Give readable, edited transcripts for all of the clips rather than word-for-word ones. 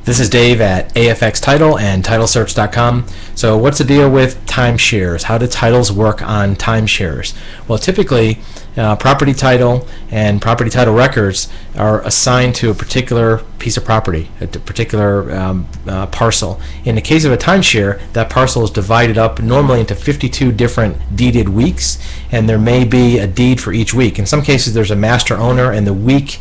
This is Dave at AFX Title and TitleSearch.com. So what's the deal with timeshares? How do titles work on timeshares? Well, typically property title and property title records are assigned to a particular piece of property, a particular parcel. In the case of a timeshare, that parcel is divided up normally into 52 different deeded weeks, and there may be a deed for each week. In some cases there's a master owner, and the week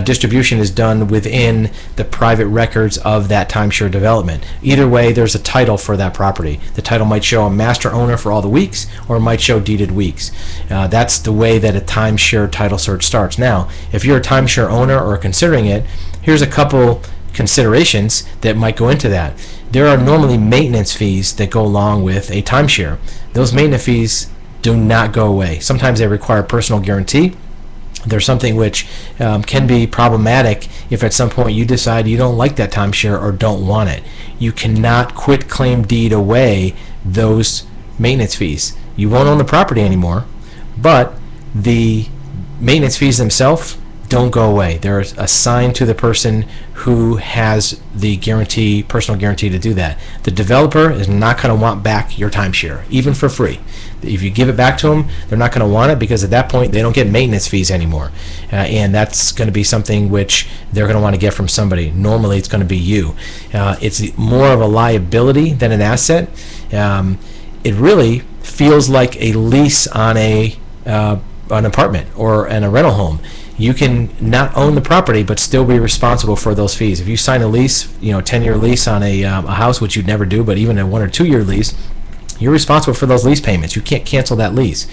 distribution is done within the private records of that timeshare development. Either way, there's a title for that property. The title might show a master owner for all the weeks, or it might show deeded weeks. That's the way that a timeshare title search starts. Now, if you're a timeshare owner or considering it, here's a couple considerations that might go into that. There are normally maintenance fees that go along with a timeshare. Those maintenance fees do not go away. Sometimes they require personal guarantee. There's something which can be problematic if at some point you decide you don't like that timeshare or don't want it. You cannot quit claim deed away those maintenance fees. You won't own the property anymore, but the maintenance fees themselves don't go away. They're assigned to the person who has the guarantee, personal guarantee to do that. The developer is not going to want back your timeshare, even for free. If you give it back to them, they're not going to want it, because at that point they don't get maintenance fees anymore, and that's going to be something which they're going to want to get from somebody. Normally it's going to be you. It's more of a liability than an asset. It really feels like a lease on an apartment or in a rental home. You can not own the property but still be responsible for those fees. If you sign a lease, 10-year lease on a house, which you'd never do, but even a 1 or 2 year lease, you're responsible for those lease payments. You can't cancel that lease.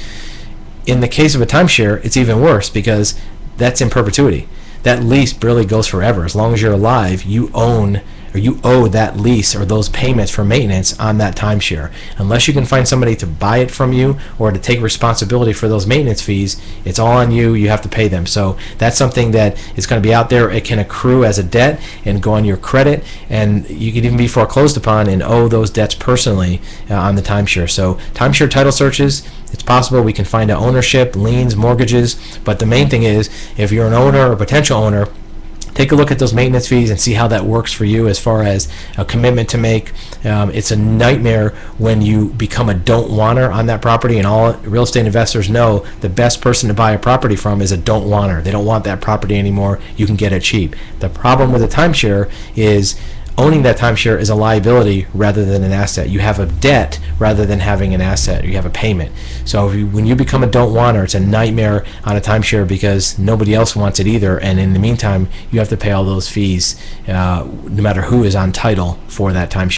In the case of a timeshare, it's even worse, because that's in perpetuity. That lease barely goes forever. As long as you're alive, you own, or you owe that lease or those payments for maintenance on that timeshare. Unless you can find somebody to buy it from you or to take responsibility for those maintenance fees, it's all on you. You have to pay them. So that's something that is going to be out there. It can accrue as a debt and go on your credit, and you could even be foreclosed upon and owe those debts personally on the timeshare. So timeshare title searches, it's possible we can find out ownership, liens, mortgages, but the main thing is, if you're an owner or potential owner, take a look at those maintenance fees and see how that works for you as far as a commitment to make. It's a nightmare when you become a don't-wanter on that property, and all real estate investors know the best person to buy a property from is a don't-wanter. They don't want that property anymore. You can get it cheap. The problem with a timeshare is owning that timeshare is a liability rather than an asset. You have a debt rather than having an asset. You have a payment. So when you become a don't-wanter, it's a nightmare on a timeshare, because nobody else wants it either, and in the meantime you have to pay all those fees no matter who is on title for that timeshare.